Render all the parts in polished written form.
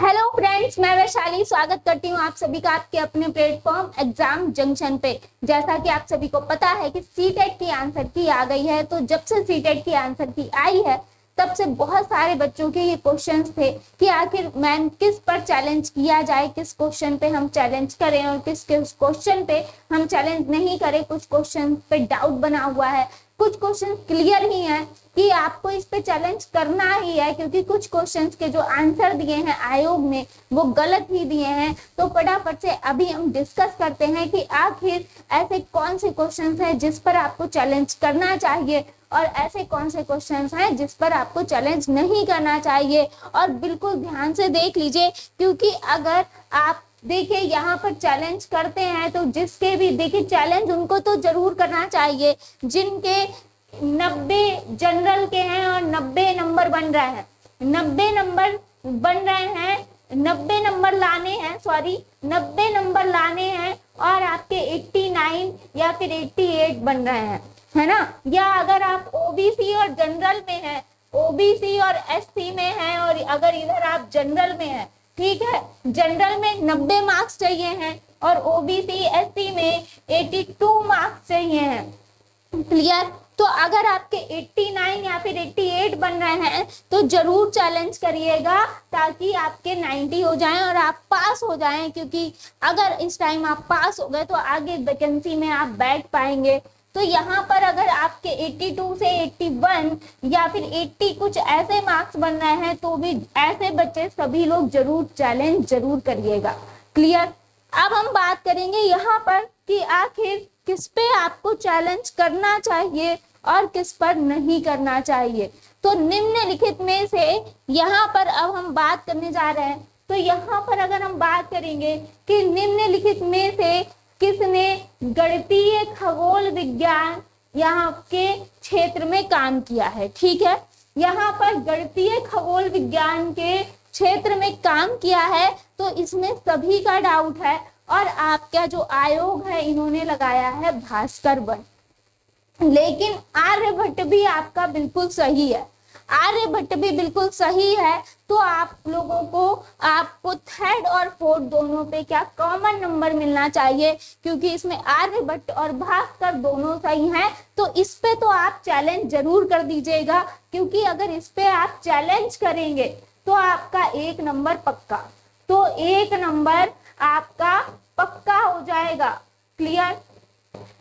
Hello friends, मैं वैशाली स्वागत करती हूँ आप सभी का आपके अपने प्लेटफॉर्म एग्जाम जंक्शन पे। जैसा कि आप सभी को पता है कि सीटेट की आंसर की आ गई है, तो जब से सीटेट की आंसर की आई है तब से बहुत सारे बच्चों के ये क्वेश्चंस थे कि आखिर मैम किस पर चैलेंज किया जाए, किस क्वेश्चन पे हम चैलेंज करें और किस किस क्वेश्चन पे हम चैलेंज नहीं करें। कुछ क्वेश्चन पे डाउट बना हुआ है, कुछ क्वेश्चन क्लियर ही है कि आपको इस पे चैलेंज करना ही है, क्योंकि कुछ क्वेश्चंस के जो आंसर दिए हैं आयोग ने वो गलत ही दिए हैं। तो फटाफट से अभी हम डिस्कस करते हैं कि आखिर ऐसे कौन से क्वेश्चंस हैं जिस पर आपको चैलेंज करना चाहिए और ऐसे कौन से क्वेश्चंस हैं जिस पर आपको चैलेंज नहीं करना चाहिए। और बिल्कुल ध्यान से देख लीजिए, क्योंकि अगर आप देखिए यहाँ पर चैलेंज करते हैं तो जिसके भी देखिए चैलेंज उनको तो जरूर करना चाहिए जिनके 90 जनरल के हैं और 90 नंबर बन रहे हैं, 90 नंबर बन रहे हैं, 90 नंबर लाने हैं, 90 नंबर लाने हैं और आपके 89 या फिर 88 बन रहे हैं, है ना। या अगर आप ओबीसी और जनरल में हैं, ओबीसी और एससी में हैं और अगर इधर आप जनरल में हैं, ठीक है, जनरल में 90 मार्क्स चाहिए हैं और ओबीसी एससी में 82 मार्क्स चाहिए हैं। क्लियर। तो अगर आपके 89 या फिर 88 बन रहे हैं तो जरूर चैलेंज करिएगा ताकि आपके 90 हो जाएं और आप पास हो जाएं, क्योंकि अगर इस टाइम आप पास हो गए तो आगे वैकेंसी में आप बैठ पाएंगे। तो यहाँ पर अगर आपके 82 से 81 या फिर 80 कुछ ऐसे मार्क्स बन रहे हैं तो भी ऐसे बच्चे सभी लोग जरूर चैलेंज जरूर करिएगा। क्लियर। अब हम बात करेंगे यहाँ पर कि आखिर किस पे आपको चैलेंज करना चाहिए और किस पर नहीं करना चाहिए। तो निम्नलिखित में से यहाँ पर अब हम बात करने जा रहे हैं। तो यहाँ पर अगर हम बात करेंगे कि निम्नलिखित में से किसने गणितीय खगोल विज्ञान यहाँ के क्षेत्र में काम किया है, ठीक है, यहाँ पर गणितीय खगोल विज्ञान के क्षेत्र में काम किया है, तो इसमें सभी का डाउट है। और आपका जो आयोग है इन्होंने लगाया है भास्कर वन, लेकिन आर्यभट्ट भी आपका बिल्कुल सही है, आर्यभट्ट भी बिल्कुल सही है। तो आप लोगों को आपको थर्ड और फोर्थ दोनों पे क्या कॉमन नंबर मिलना चाहिए, क्योंकि इसमें आर्यभट्ट और भास्कर दोनों सही हैं। तो इस पे तो आप चैलेंज जरूर कर दीजिएगा, क्योंकि अगर इस पे आप चैलेंज करेंगे तो आपका 1 नंबर पक्का, तो 1 नंबर आपका पक्का हो जाएगा। क्लियर।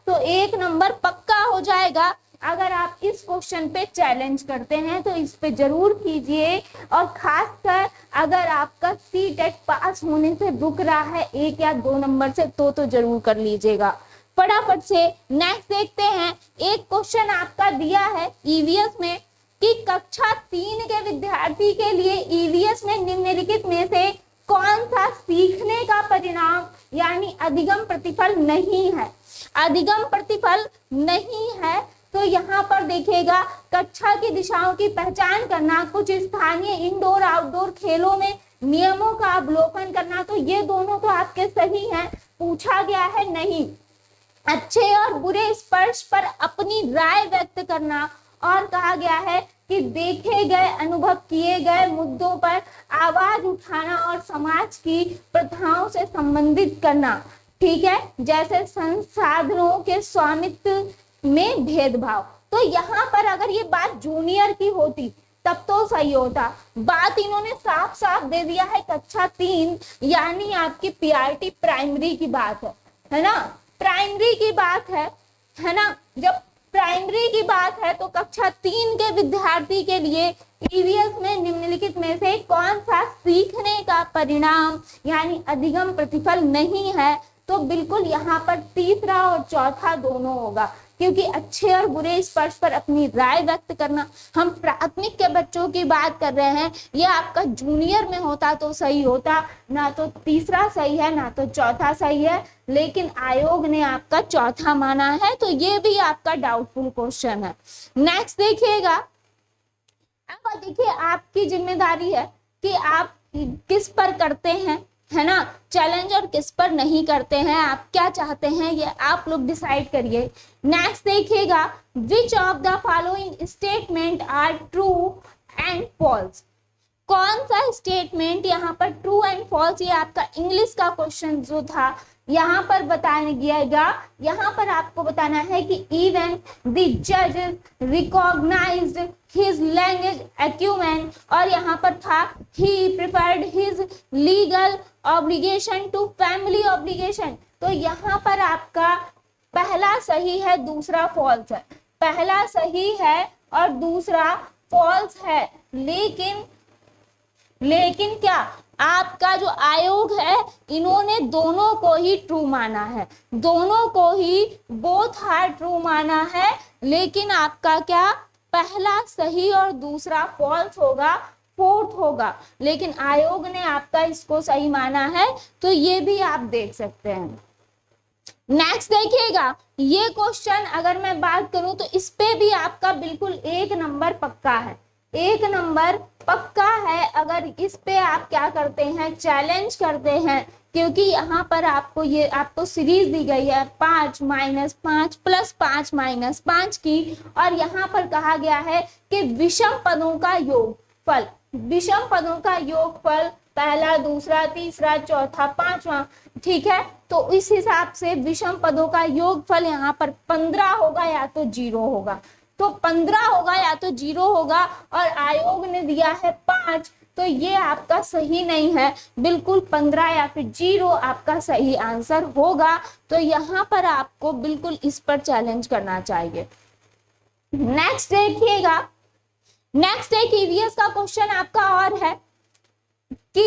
तो 1 नंबर पक्का हो जाएगा अगर आप इस क्वेश्चन पे चैलेंज करते हैं, तो इस पे जरूर कीजिए। और खासकर अगर आपका सीटेट पास होने से रुक रहा है 1 या 2 नंबर से तो जरूर कर लीजिएगा। फटाफट से नेक्स्ट देखते हैं। एक क्वेश्चन आपका दिया है ईवीएस में कि कक्षा 3 के विद्यार्थी के लिए ईवीएस में निम्नलिखित में से कौन सा सीखने का परिणाम यानी अधिगम प्रतिफल नहीं है, अधिगम प्रतिफल नहीं है। तो यहाँ पर देखिएगा कक्षा की दिशाओं की पहचान करना, कुछ स्थानीय इंडोर आउटडोर खेलों में नियमों का अवलोकन करना, तो ये दोनों तो आपके सही हैं। पूछा गया है नहीं, अच्छे और बुरे स्पर्श पर अपनी राय व्यक्त करना, और कहा गया है कि देखे गए अनुभव किए गए मुद्दों पर आवाज उठाना और समाज की प्रथाओं से संबंधित करना, ठीक है, जैसे संसाधनों के स्वामित्व में भेदभाव। तो यहाँ पर अगर ये बात जूनियर की होती तब तो सही होता, बात इन्होंने साफ साफ दे दिया है कक्षा 3 यानी आपकी पीआरटी प्राइमरी की बात है ना, प्राइमरी की बात है ना। जब प्राइमरी की बात है तो कक्षा 3 के विद्यार्थी के लिए ईवीएस में निम्नलिखित में से कौन सा सीखने का परिणाम यानी अधिगम प्रतिफल नहीं है, तो बिल्कुल यहाँ पर तीसरा और चौथा दोनों होगा, क्योंकि अच्छे और बुरे स्पर्श पर अपनी राय व्यक्त करना, हम प्राथमिक के बच्चों की बात कर रहे हैं, ये आपका जूनियर में होता तो सही होता, ना तो तीसरा सही है ना तो चौथा सही है, लेकिन आयोग ने आपका चौथा माना है, तो ये भी आपका डाउटफुल क्वेश्चन है। नेक्स्ट देखिएगा। अब देखिए आपकी जिम्मेदारी है कि आप किस पर करते हैं, है ना, चैलेंज और किस पर नहीं करते हैं, आप क्या चाहते हैं ये आप लोग डिसाइड करिए। नेक्स्ट देखिएगा, which of the following statement are true and false, कौन सा स्टेटमेंट यहाँ पर ट्रू फॉल्स, ये आपका इंग्लिश का क्वेश्चन जो था यहाँ पर बताया गया। यहाँ पर आपको बताना है कि इवन द जज रिकॉग्नाइज्ड हिज लैंग्वेज एक्यूमेन, और यहाँ पर था he preferred his legal obligation to family obligation. तो यहाँ पर आपका पहला सही है, दूसरा फॉल्स है। पहला सही है और दूसरा फॉल्स है, लेकिन क्या आपका जो आयोग है इन्होंने दोनों को ही ट्रू माना है, दोनों को ही बोथ आर ट्रू माना है, लेकिन आपका क्या पहला सही और दूसरा फॉल्स होगा, फोर्थ होगा, लेकिन आयोग ने आपका इसको सही माना है। तो ये भी आप देख सकते हैं। नेक्स्ट देखिएगा, ये क्वेश्चन अगर मैं बात करूं तो इस पे भी आपका बिल्कुल 1 नंबर पक्का है, 1 नंबर पक्का है अगर इस पे आप क्या करते हैं, चैलेंज करते हैं, क्योंकि यहाँ पर आपको सीरीज दी गई है 5 - 5 + 5 - 5 की, और यहाँ पर कहा गया है कि विषम पदों का योगफल, विषम पदों का योगफल पहला, दूसरा, तीसरा, चौथा, पांचवा, ठीक है। तो इस हिसाब से विषम पदों का योगफल यहाँ पर 15 होगा या तो 0 होगा, तो 15 होगा या तो 0 होगा, और आयोग ने दिया है 5, तो ये आपका सही नहीं है, बिल्कुल 15 या फिर 0 आपका सही आंसर होगा। तो यहाँ पर आपको बिल्कुल इस पर चैलेंज करना चाहिए। नेक्स्ट देखिएगा, नेक्स्ट एक ईवीएस का क्वेश्चन आपका और है कि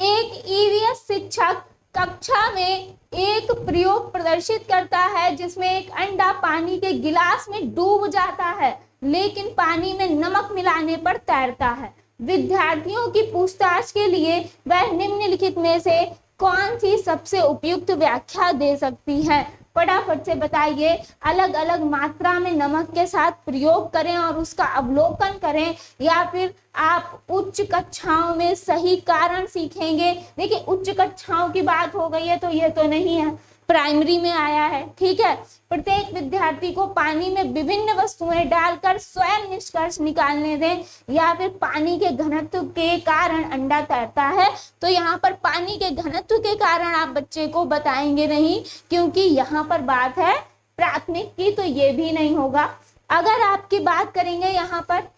एक ईवीएस शिक्षक कक्षा में एक प्रयोग प्रदर्शित करता है जिसमें एक अंडा पानी के गिलास में डूब जाता है लेकिन पानी में नमक मिलाने पर तैरता है। विद्यार्थियों की पूछताछ के लिए वह निम्नलिखित में से कौन सी सबसे उपयुक्त व्याख्या दे सकती है? फटाफट से बताइए। अलग अलग मात्रा में नमक के साथ प्रयोग करें और उसका अवलोकन करें, या फिर आप उच्च कक्षाओं में सही कारण सीखेंगे। देखिए उच्च कक्षाओं की बात हो गई है तो ये तो नहीं है, प्राइमरी में आया है, ठीक है। प्रत्येक विद्यार्थी को पानी में विभिन्न वस्तुएं डालकर स्वयं निष्कर्ष निकालने दें, या फिर पानी के घनत्व के कारण अंडा तैरता है। तो यहाँ पर पानी के घनत्व के कारण आप बच्चे को बताएंगे नहीं, क्योंकि यहाँ पर बात है प्राथमिक की, तो ये भी नहीं होगा। अगर आपकी बात करेंगे यहाँ पर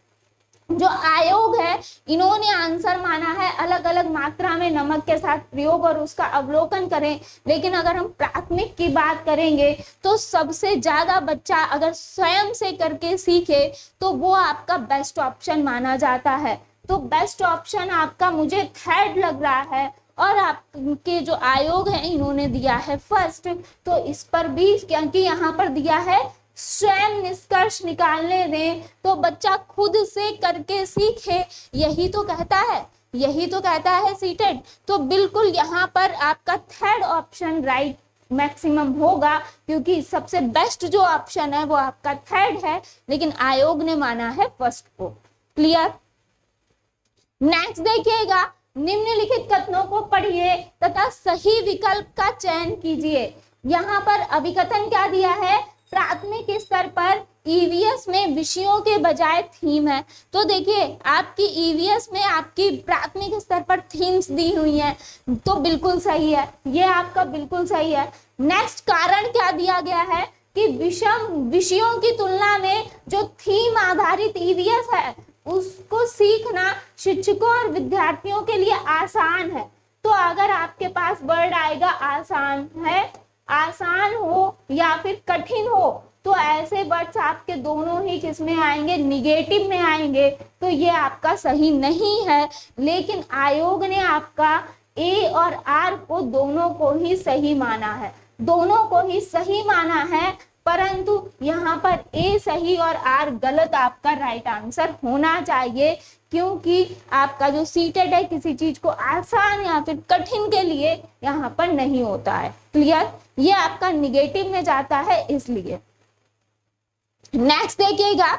जो आयोग है इन्होंने आंसर माना है अलग अलग मात्रा में नमक के साथ प्रयोग और उसका अवलोकन करें, लेकिन अगर हम प्राथमिक की बात करेंगे तो सबसे ज्यादा बच्चा अगर स्वयं से करके सीखे तो वो आपका बेस्ट ऑप्शन माना जाता है। तो बेस्ट ऑप्शन आपका मुझे थर्ड लग रहा है, और आपके जो आयोग है इन्होंने दिया है फर्स्ट। तो इस पर भी क्योंकि यहाँ पर दिया है स्वयं निष्कर्ष निकालने दें, तो बच्चा खुद से करके सीखे, यही तो कहता है सीटेट। तो बिल्कुल यहाँ पर आपका थर्ड ऑप्शन राइट मैक्सिमम होगा, क्योंकि सबसे बेस्ट जो ऑप्शन है वो आपका थर्ड है, लेकिन आयोग ने माना है फर्स्ट को। क्लियर? नेक्स्ट देखिएगा, निम्नलिखित कथनों को पढ़िए तथा सही विकल्प का चयन कीजिए। यहाँ पर अभिकथन क्या दिया है? प्राथमिक स्तर पर ईवीएस में विषयों के बजाय थीम है। तो देखिए आपकी ईवीएस में आपकी प्राथमिक स्तर पर थीम्स दी हुई हैं, तो बिल्कुल सही है, ये आपका बिल्कुल सही है। नेक्स्ट कारण क्या दिया गया है कि विषयों की तुलना में जो थीम आधारित ईवीएस है उसको सीखना शिक्षकों और विद्यार्थियों के लिए आसान है। तो अगर आपके पास वर्ड आएगा आसान है, आसान हो या फिर कठिन हो, तो ऐसे वर्ड्स आपके दोनों ही किसमें आएंगे? निगेटिव में आएंगे। तो ये आपका सही नहीं है, लेकिन आयोग ने आपका ए और आर को दोनों को ही सही माना है, दोनों को ही सही माना है, परंतु यहाँ पर ए सही और आर गलत आपका राइट आंसर होना चाहिए, क्योंकि आपका जो सीटेड है किसी चीज को आसान या फिर कठिन के लिए यहाँ पर नहीं होता है। क्लियर? ये आपका निगेटिव में जाता है इसलिए। नेक्स्ट देखिएगा,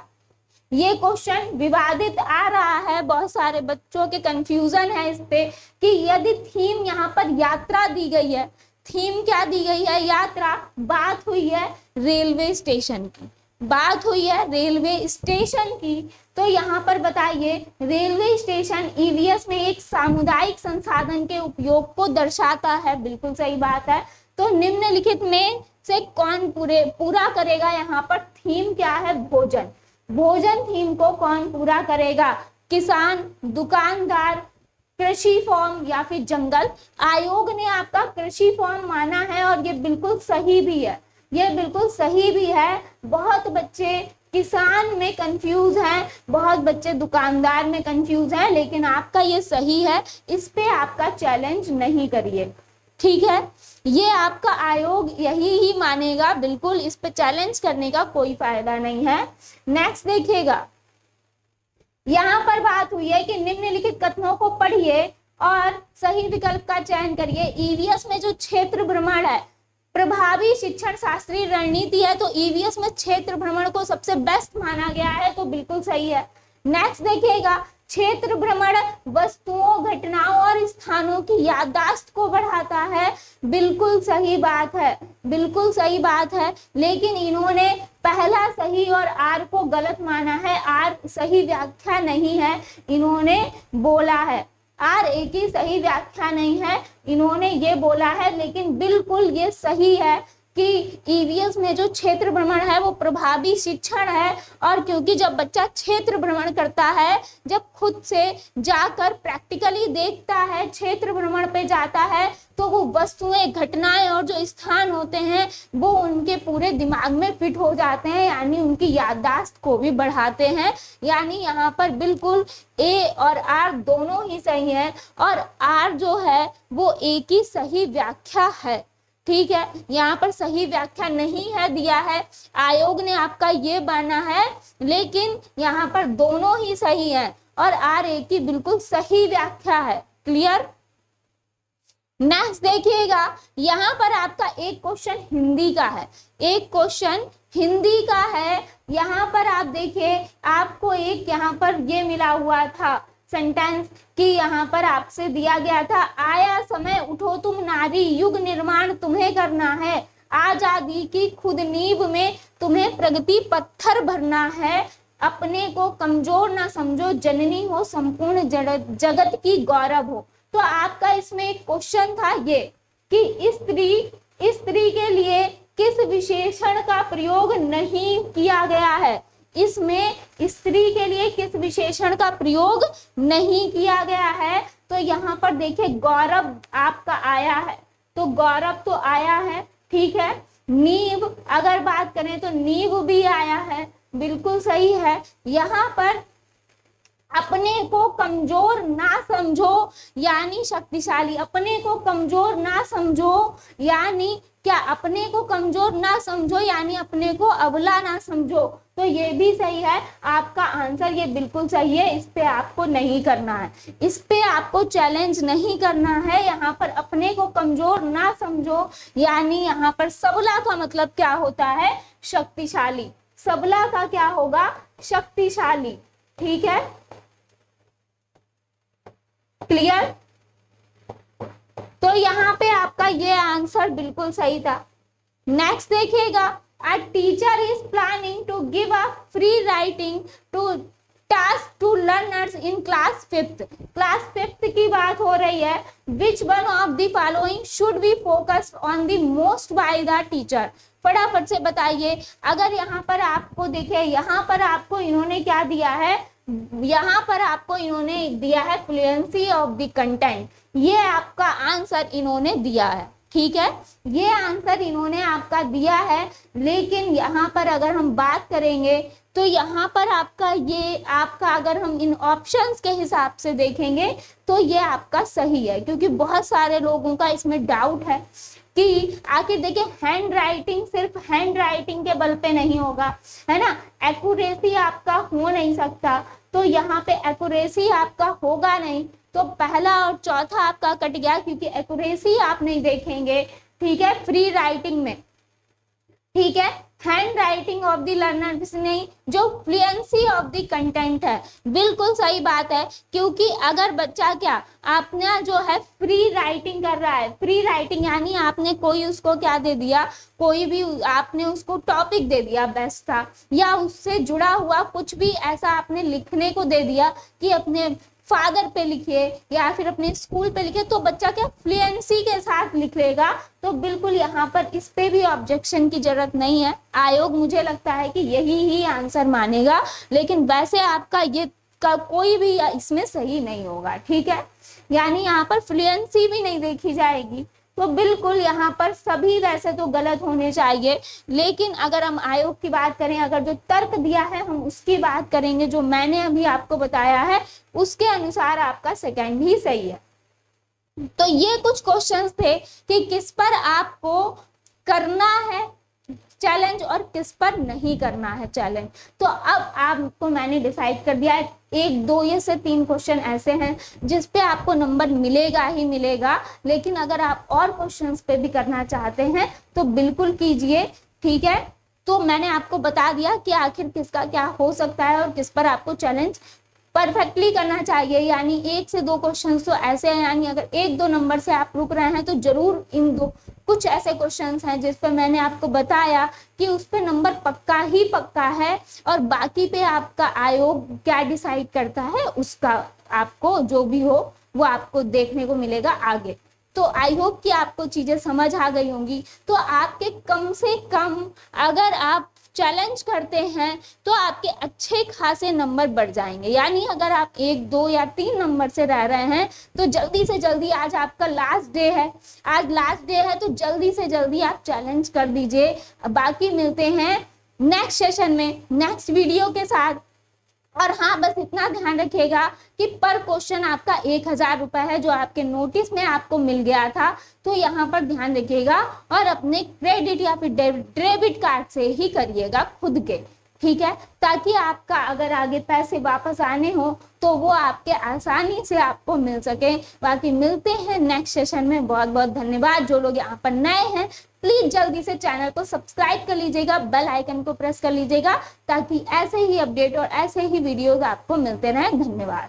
ये क्वेश्चन विवादित आ रहा है, बहुत सारे बच्चों के कंफ्यूजन है इस पे कि यदि थीम यहाँ पर यात्रा दी गई है, थीम क्या दी गई है? यात्रा। बात हुई है रेलवे स्टेशन की, बात हुई है रेलवे स्टेशन की, तो यहाँ पर बताइए रेलवे स्टेशन ईवीएस में एक सामुदायिक संसाधन के उपयोग को दर्शाता है, बिल्कुल सही बात है। तो निम्नलिखित में से कौन पूरा करेगा, यहाँ पर थीम क्या है, भोजन। भोजन थीम को कौन पूरा करेगा, किसान, दुकानदार, कृषि फॉर्म या फिर जंगल। आयोग ने आपका कृषि फॉर्म माना है और ये बिल्कुल सही भी है, ये बिल्कुल सही भी है। बहुत बच्चे किसान में कंफ्यूज हैं, बहुत बच्चे दुकानदार में कंफ्यूज हैं, लेकिन आपका ये सही है, इस पे आपका चैलेंज नहीं करिए, ठीक है। ये आपका आयोग यही ही मानेगा, बिल्कुल इस पे चैलेंज करने का कोई फायदा नहीं है। नेक्स्ट देखिएगा, यहाँ पर बात हुई है कि निम्नलिखित कथनों को पढ़िए और सही विकल्प का चयन करिए। ईवीएस में जो क्षेत्र भ्रमण है प्रभावी शिक्षण शास्त्रीय रणनीति है, तो ईवीएस में क्षेत्र भ्रमण को सबसे बेस्ट माना गया है, तो बिल्कुल सही है। नेक्स्ट देखिएगा, क्षेत्र भ्रमण वस्तुओं, घटनाओं और स्थानों की याददाश्त को बढ़ाता है, बिल्कुल सही बात है, बिल्कुल सही बात है। लेकिन इन्होंने पहला सही और आर को गलत माना है, आर सही व्याख्या नहीं है इन्होंने बोला है, आर एक ही सही व्याख्या नहीं है इन्होंने ये बोला है, लेकिन बिल्कुल ये सही है कि ईवीएस में जो क्षेत्र भ्रमण है वो प्रभावी शिक्षण है। और क्योंकि जब बच्चा क्षेत्र भ्रमण करता है, जब खुद से जाकर प्रैक्टिकली देखता है, क्षेत्र भ्रमण पे जाता है, तो वो वस्तुएं, घटनाएं और जो स्थान होते हैं वो उनके पूरे दिमाग में फिट हो जाते हैं, यानी उनकी याददाश्त को भी बढ़ाते हैं। यानी यहाँ पर बिल्कुल ए और आर दोनों ही सही है, और आर जो है वो एक ही सही व्याख्या है, ठीक है। यहाँ पर सही व्याख्या नहीं है दिया है, आयोग ने आपका ये माना है, लेकिन यहाँ पर दोनों ही सही है और आर एक की बिल्कुल सही व्याख्या है। क्लियर। नेक्स्ट देखिएगा, यहाँ पर आपका एक क्वेश्चन हिंदी का है, एक क्वेश्चन हिंदी का है। यहाँ पर आप देखिए, आपको एक यहाँ पर ये मिला हुआ था सेंटेंस कि यहाँ पर आपसे दिया गया था, आया समय उठो तुम नारी, युग निर्माण तुम्हें करना है, आजादी की खुद नींव में तुम्हें प्रगति पत्थर भरना है, अपने को कमजोर ना समझो, जननी हो संपूर्ण जगत की गौरव हो। तो आपका इसमें एक क्वेश्चन था ये कि स्त्री के लिए किस विशेषण का प्रयोग नहीं किया गया है, इसमें स्त्री के लिए किस विशेषण का प्रयोग नहीं किया गया है। तो यहाँ पर देखिए गौरव आपका आया है, तो गौरव तो आया है, ठीक है। नींव अगर बात करें तो नींव भी आया है, बिल्कुल सही है। यहाँ पर अपने को कमजोर ना समझो यानी शक्तिशाली, अपने को कमजोर ना समझो यानी क्या, अपने को कमजोर ना समझो यानी अपने को अबला ना समझो, तो ये भी सही है। आपका आंसर ये बिल्कुल सही है, इस पे आपको नहीं करना है, इस पे आपको चैलेंज नहीं करना है। यहाँ पर अपने को कमजोर ना समझो यानी यहाँ पर सबला का मतलब क्या होता है, शक्तिशाली, सबला का क्या होगा, शक्तिशाली, ठीक है। क्लियर। तो यहाँ पे आपका ये आंसर बिल्कुल सही था। नेक्स्ट देखिएगा, a teacher is planning to give a free writing to task to learners in class 5th। Class 5th की बात हो रही है। Which one of the following should be focused on the most by the teacher. फटाफट से बताइए। अगर यहाँ पर आपको देखे, यहाँ पर आपको इन्होंने क्या दिया है, यहाँ पर आपको इन्होंने दिया है फ्लुएंसी ऑफ द कंटेंट, ये आपका आंसर इन्होंने दिया है, ठीक है, ये आंसर इन्होंने आपका दिया है। लेकिन यहाँ पर अगर हम बात करेंगे तो यहाँ पर आपका ये आपका अगर हम इन ऑप्शंस के हिसाब से देखेंगे तो ये आपका सही है, क्योंकि बहुत सारे लोगों का इसमें डाउट है कि आखिर देखिए हैंड राइटिंग सिर्फ हैंड राइटिंग के बल पे नहीं होगा, है ना, एक्यूरेसी आपका हो नहीं सकता, तो यहाँ पे एक्यूरेसी आपका होगा नहीं, तो पहला और चौथा आपका कट गया क्योंकि एक्यूरेसी आप नहीं देखेंगे, ठीक है, फ्री राइटिंग में, ठीक है। Hand writing of the learners नहीं, जो फ्लुएंसी ऑफ द कंटेंट है। बिल्कुल सही बात है, क्योंकि अगर बच्चा क्या आपने जो है फ्री राइटिंग कर रहा है, फ्री राइटिंग यानी आपने कोई उसको क्या दे दिया, कोई भी आपने उसको टॉपिक दे दिया बेस्ट था, या उससे जुड़ा हुआ कुछ भी ऐसा आपने लिखने को दे दिया कि अपने फादर पे लिखिए या फिर अपने स्कूल पे लिखिए, तो बच्चा क्या फ्लुएंसी के साथ लिखेगा। तो बिल्कुल यहाँ पर इस पे भी ऑब्जेक्शन की जरूरत नहीं है। आयोग मुझे लगता है कि यही ही आंसर मानेगा, लेकिन वैसे आपका ये का कोई भी इसमें सही नहीं होगा, ठीक है। यानी यहाँ पर फ्लुएंसी भी नहीं देखी जाएगी, तो बिल्कुल यहाँ पर सभी वैसे तो गलत होने चाहिए। लेकिन अगर हम आयोग की बात करें, अगर जो तर्क दिया है हम उसकी बात करेंगे, जो मैंने अभी आपको बताया है उसके अनुसार आपका सेकंड ही सही है। तो ये कुछ क्वेश्चंस थे कि किस पर आपको करना है चैलेंज और किस पर नहीं करना है चैलेंज। तो अब आपको मैंने डिसाइड कर दिया है, 1, 2 या से 3 क्वेश्चन ऐसे हैं जिस पे आपको नंबर मिलेगा ही मिलेगा। लेकिन अगर आप और क्वेश्चंस पे भी करना चाहते हैं तो बिल्कुल कीजिए, ठीक है। तो मैंने आपको बता दिया कि आखिर किसका क्या हो सकता है और किस पर आपको चैलेंज परफेक्टली करना चाहिए। यानी 1 से 2 क्वेश्चन तो ऐसे हैं, यानी अगर 1-2 नंबर से आप रुक रहे हैं तो जरूर इन दो कुछ ऐसे क्वेश्चंस हैं जिस पर मैंने आपको बताया कि उस पे नंबर पक्का ही पक्का है, और बाकी पे आपका आयोग क्या डिसाइड करता है उसका आपको जो भी हो वो आपको देखने को मिलेगा आगे। तो आई होप कि आपको चीजें समझ आ गई होंगी। तो आपके कम से कम अगर आप चैलेंज करते हैं तो आपके अच्छे खासे नंबर बढ़ जाएंगे। यानी अगर आप 1, 2 या 3 नंबर से रह रहे हैं तो जल्दी से जल्दी, आज आपका लास्ट डे है, आज लास्ट डे है, तो जल्दी से जल्दी आप चैलेंज कर दीजिए। बाकी मिलते हैं नेक्स्ट सेशन में नेक्स्ट वीडियो के साथ। और हाँ, बस इतना ध्यान रखिएगा कि पर क्वेश्चन आपका 1000 रुपए है जो आपके नोटिस में आपको मिल गया था। तो यहाँ पर ध्यान रखिएगा और अपने क्रेडिट या फिर डेबिट कार्ड से ही करिएगा खुद के, ठीक है, ताकि आपका अगर आगे पैसे वापस आने हो तो वो आपके आसानी से आपको मिल सके। बाकी मिलते हैं नेक्स्ट सेशन में। बहुत बहुत धन्यवाद। जो लोग यहाँ पर नए हैं प्लीज जल्दी से चैनल को सब्सक्राइब कर लीजिएगा, बेल आइकन को प्रेस कर लीजिएगा, ताकि ऐसे ही अपडेट और ऐसे ही वीडियोस आपको मिलते रहें। धन्यवाद।